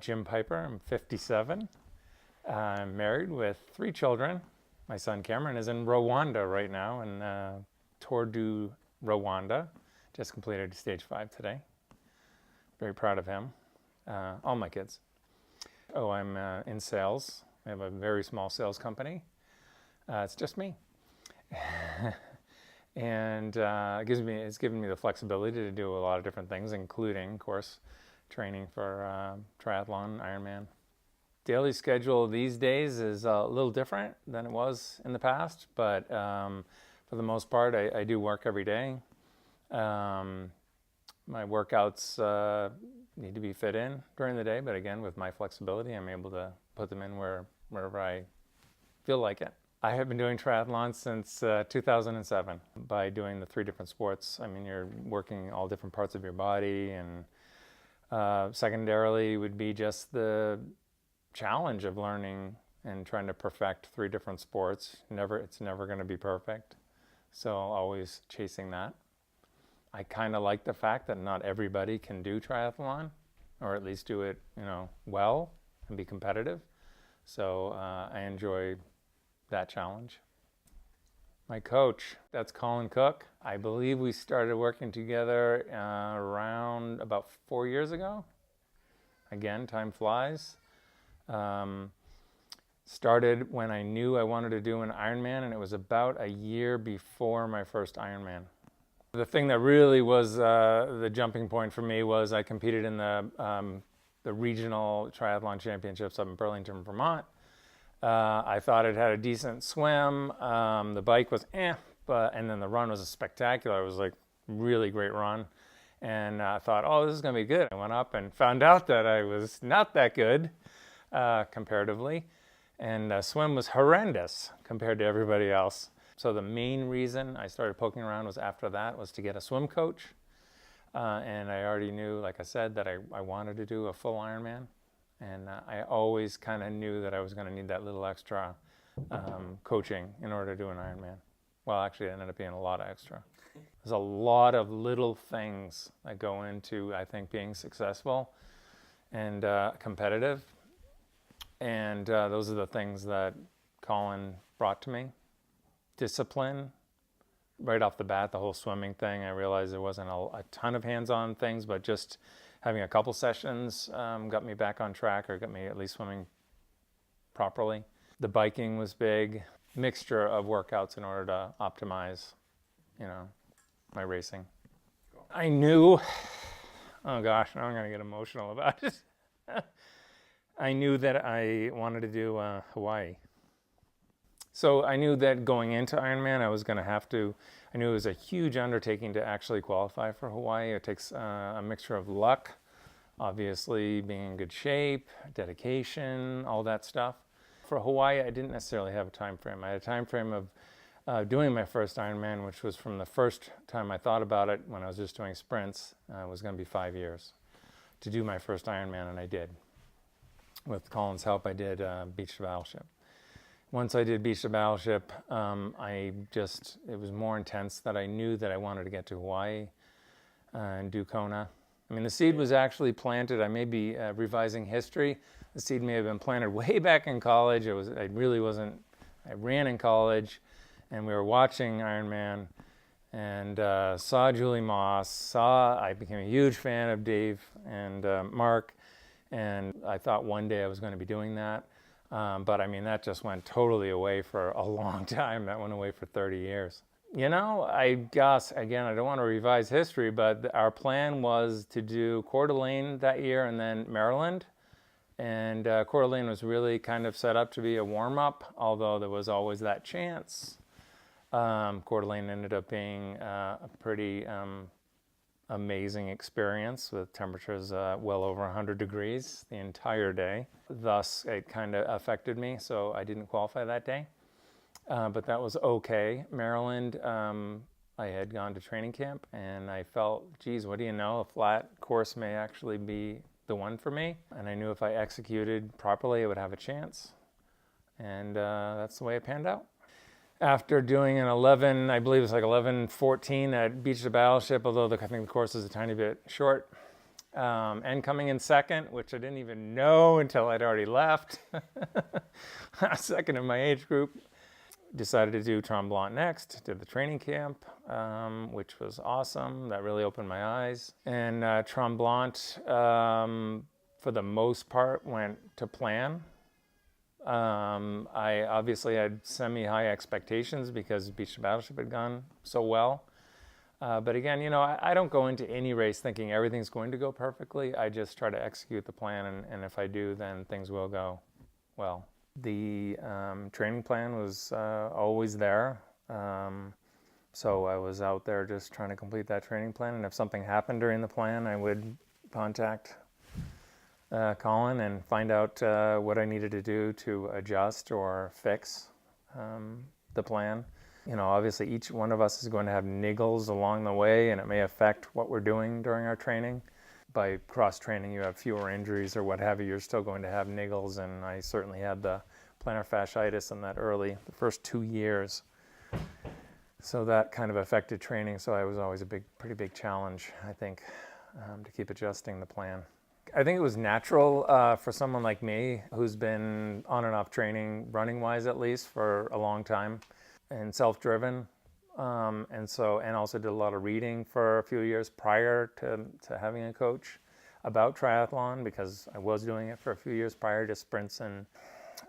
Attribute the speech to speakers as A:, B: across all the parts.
A: Jim Piper. I'm 57. I'm married with 3 children. My son Cameron is in Rwanda right now, in Tour du Rwanda. Just completed stage 5 today. Very proud of him. All my kids. I'm in sales. I have a very small sales company. It's just me. And it's given me the flexibility to do a lot of different things, including, of course, training for triathlon, Ironman. Daily schedule these days is a little different than it was in the past, but for the most part, I do work every day. My workouts need to be fit in during the day, but again, with my flexibility, I'm able to put them in wherever I feel like it. I have been doing triathlon since 2007. By doing the 3 different sports, I mean, you're working all different parts of your body, and secondarily would be just the challenge of learning and trying to perfect 3 different sports. It's never going to be perfect, so always chasing that. I kind of like the fact that not everybody can do triathlon, or at least do it, well and be competitive. So I enjoy that challenge. My coach, that's Colin Cook. I believe we started working together around about 4 years ago. Again, time flies. Started when I knew I wanted to do an Ironman, and it was about a year before my first Ironman. The thing that really was the jumping point for me was I competed in the regional triathlon championships up in Burlington, Vermont. I thought it had a decent swim. The bike was and then the run was spectacular. It was like really great run. And I thought, this is going to be good. I went up and found out that I was not that good comparatively. And swim was horrendous compared to everybody else. So the main reason I started poking around was to get a swim coach. And I already knew, like I said, that I wanted to do a full Ironman. And I always kind of knew that I was going to need that little extra coaching in order to do an Ironman. Well, actually, it ended up being a lot of extra. There's a lot of little things that go into, I think, being successful and competitive. And those are the things that Colin brought to me. Discipline. Right off the bat, the whole swimming thing, I realized there wasn't a ton of hands-on things, but just having a couple sessions got me back on track, or got me at least swimming properly. The biking was big. Mixture of workouts in order to optimize, my racing. Cool. I knew, oh gosh, now I'm going to get emotional about it. I knew that I wanted to do Hawaii. So I knew that going into Ironman, I knew it was a huge undertaking to actually qualify for Hawaii. It takes a mixture of luck, obviously being in good shape, dedication, all that stuff. For Hawaii, I didn't necessarily have a time frame. I had a time frame of doing my first Ironman, which was from the first time I thought about it when I was just doing sprints. It was going to be 5 years to do my first Ironman, and I did. With Colin's help, I did Beach to Battleship. Once I did Beach to Battleship, it was more intense that I knew that I wanted to get to Hawaii and do Kona. I mean, the seed was actually planted. I may be revising history. The seed may have been planted way back in college. I ran in college, and we were watching Ironman, and saw Julie Moss. I became a huge fan of Dave and Mark, and I thought one day I was going to be doing that. But I mean, that just went totally away for a long time. That went away for 30 years. I guess, again, I don't want to revise history, but our plan was to do Coeur d'Alene that year and then Maryland. And Coeur d'Alene was really kind of set up to be a warm-up, although there was always that chance. Coeur d'Alene ended up being a pretty amazing experience with temperatures well over 100 degrees the entire day. Thus, it kind of affected me, so I didn't qualify that day. But that was okay. Maryland, I had gone to training camp, and I felt, geez, what do you know? A flat course may actually be the one for me. And I knew if I executed properly, I would have a chance. And that's the way it panned out. After doing an 11, I believe it's like 11:14 at Beach to Battleship, although I think the course is a tiny bit short, and coming in second, which I didn't even know until I'd already left. Second in my age group. Decided to do Tremblant next, did the training camp, which was awesome. That really opened my eyes. And Tremblant, for the most part, went to plan. I obviously had semi-high expectations because Beach to Battleship had gone so well. But again, I don't go into any race thinking everything's going to go perfectly. I just try to execute the plan, and if I do, then things will go well. The training plan was always there. So I was out there just trying to complete that training plan. And if something happened during the plan, I would contact Colin and find out what I needed to do to adjust or fix the plan. Obviously each one of us is going to have niggles along the way, and it may affect what we're doing during our training. By cross-training, you have fewer injuries or what have you. You're still going to have niggles, and I certainly had the plantar fasciitis in the first 2 years. So that kind of affected training. So it was always a pretty big challenge, I think, to keep adjusting the plan. I think it was natural for someone like me who's been on and off training, running-wise at least, for a long time, and self-driven. And also did a lot of reading for a few years prior to having a coach about triathlon, because I was doing it for a few years prior to sprints and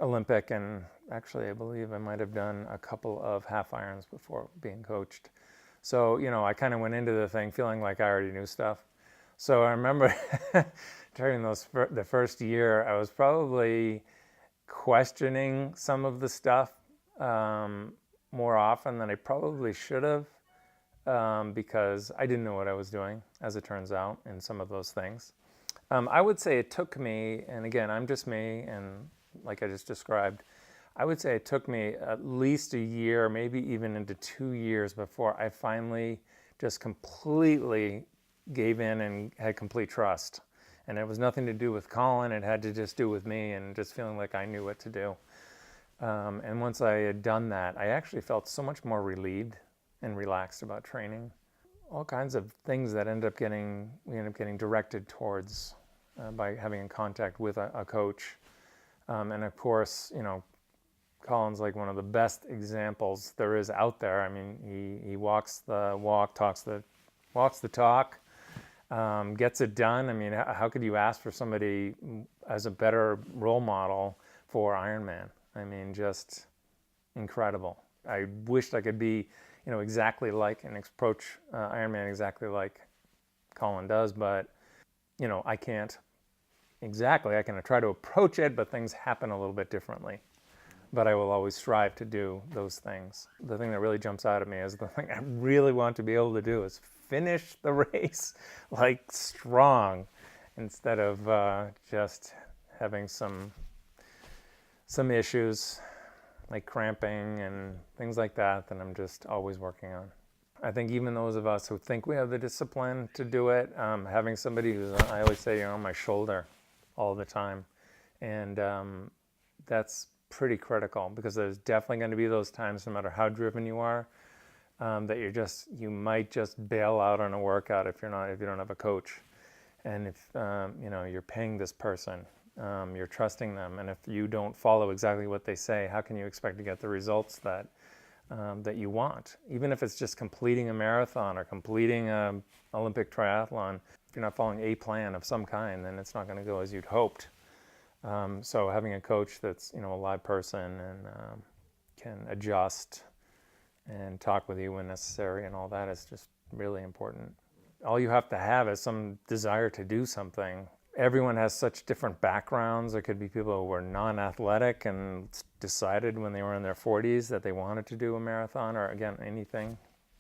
A: Olympic, and actually I believe I might have done a couple of half irons before being coached. So, I kind of went into the thing feeling like I already knew stuff. So I remember during the first year, I was probably questioning some of the stuff more often than I probably should have, because I didn't know what I was doing, as it turns out, in some of those things. I would say it took me, and again, I'm just me, and like I just described, I would say it took me at least a year, maybe even into 2 years before I finally just completely gave in and had complete trust. And it was nothing to do with Colin, it had to just do with me and just feeling like I knew what to do. And once I had done that, I actually felt so much more relieved and relaxed about training. All kinds of things that we end up getting directed towards by having in contact with a coach. And of course, Colin's like one of the best examples there is out there. I mean, he walks the walk, walks the talk, gets it done. I mean, how could you ask for somebody as a better role model for Ironman? I mean, just incredible. I wished I could be, exactly like and approach Ironman exactly like Colin does, but, I can't exactly. I can try to approach it, but things happen a little bit differently. But I will always strive to do those things. The thing that really jumps out at me is the thing I really want to be able to do is finish the race like strong, instead of just having some issues like cramping and things like that I'm just always working on. I think even those of us who think we have the discipline to do it, having somebody who's, I always say, on my shoulder all the time. And that's pretty critical, because there's definitely going to be those times, no matter how driven you are, that you might just bail out on a workout if you don't have a coach. And if you're paying this person, you're trusting them, and if you don't follow exactly what they say, how can you expect to get the results that you want? Even if it's just completing a marathon or completing an Olympic triathlon, if you're not following a plan of some kind, then it's not going to go as you'd hoped. So having a coach that's a live person and can adjust and talk with you when necessary and all that is just really important. All you have to have is some desire to do something. Everyone has such different backgrounds. There could be people who were non-athletic and decided when they were in their 40s that they wanted to do a marathon, or again, anything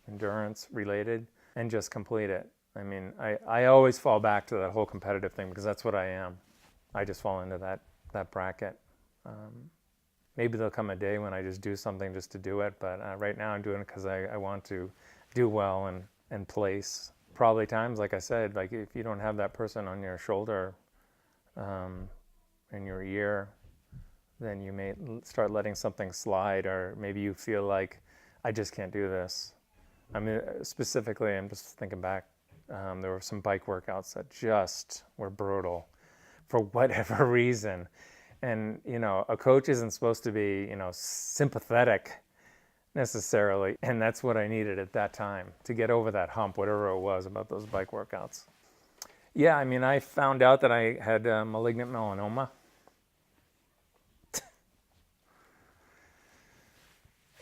A: endurance related, and just complete it. I mean, I always fall back to that whole competitive thing, because that's what I am. I just fall into that bracket. Maybe there'll come a day when I just do something just to do it, but right now I'm doing it because I want to do well and place. Probably times, like I said, like if you don't have that person on your shoulder, in your ear, then you may start letting something slide, or maybe you feel like, I just can't do this. I mean, specifically, I'm just thinking back There were some bike workouts that just were brutal for whatever reason. And, a coach isn't supposed to be, sympathetic necessarily. And that's what I needed at that time to get over that hump, whatever it was about those bike workouts. Yeah, I found out that I had malignant melanoma.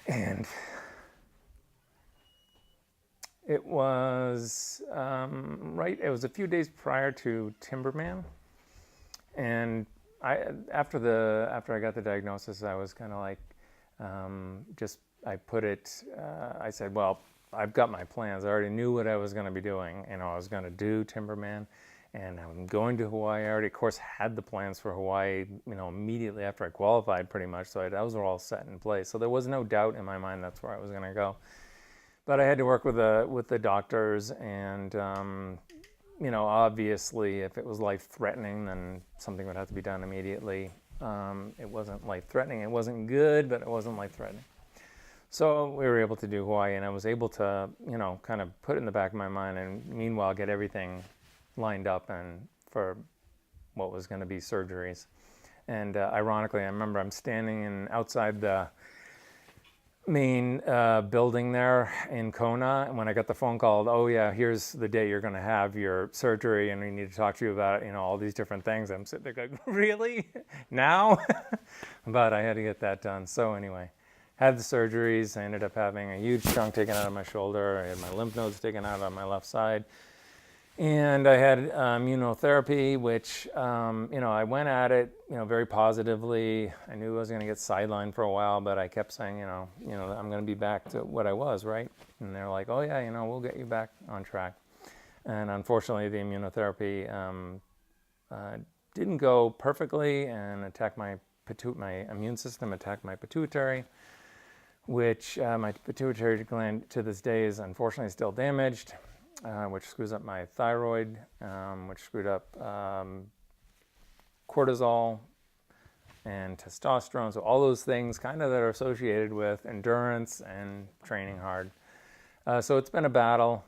A: And it was it was a few days prior to Timberman. And after I got the diagnosis, I was kind of like, I said, well, I've got my plans. I already knew what I was going to be doing. I was going to do Timberman, and I'm going to Hawaii. I already, of course, had the plans for Hawaii, immediately after I qualified pretty much. So those were all set in place. So there was no doubt in my mind that's where I was going to go. But I had to work with the doctors, and obviously, if it was life-threatening, then something would have to be done immediately. It wasn't life-threatening. It wasn't good, but it wasn't life-threatening. So we were able to do Hawaii, and I was able to, kind of put it in the back of my mind, and meanwhile get everything lined up and for what was going to be surgeries. And ironically, I remember I'm standing outside the main building there in Kona, and when I got the phone call, oh yeah, here's the day you're going to have your surgery, and we need to talk to you about all these different things. I'm sitting there going, really? Now? But I had to get that done. So anyway, had the surgeries. I ended up having a huge chunk taken out of my shoulder. I had my lymph nodes taken out on my left side. And I had immunotherapy, which, I went at it, very positively. I knew I was going to get sidelined for a while, but I kept saying, I'm going to be back to what I was, right? And they're like, oh yeah, we'll get you back on track. And unfortunately, the immunotherapy didn't go perfectly and attacked my immune system, attacked my pituitary, which my pituitary gland to this day is unfortunately still damaged. Which screws up my thyroid, which screwed up cortisol and testosterone. So all those things kind of that are associated with endurance and training hard. So it's been a battle.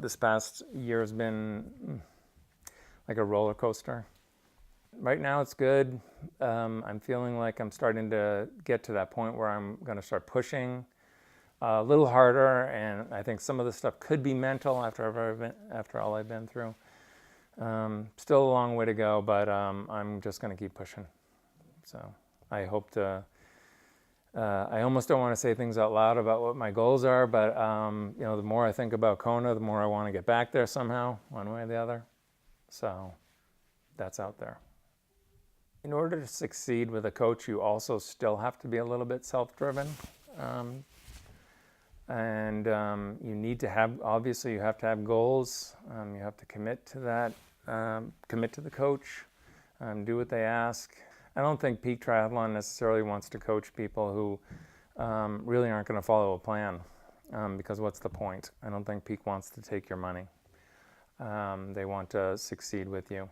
A: This past year has been like a roller coaster. Right now it's good. I'm feeling like I'm starting to get to that point where I'm going to start pushing a little harder, and I think some of the stuff could be mental after all I've been through. Still a long way to go, but I'm just going to keep pushing. So I hope to. I almost don't want to say things out loud about what my goals are, but the more I think about Kona, the more I want to get back there somehow, one way or the other. So that's out there. In order to succeed with a coach, you also still have to be a little bit self-driven. And you need to have, obviously you have to have goals. You have to commit to that, commit to the coach, do what they ask. I don't think Peak Triathlon necessarily wants to coach people who really aren't going to follow a plan, because what's the point? I don't think Peak wants to take your money. They want to succeed with you.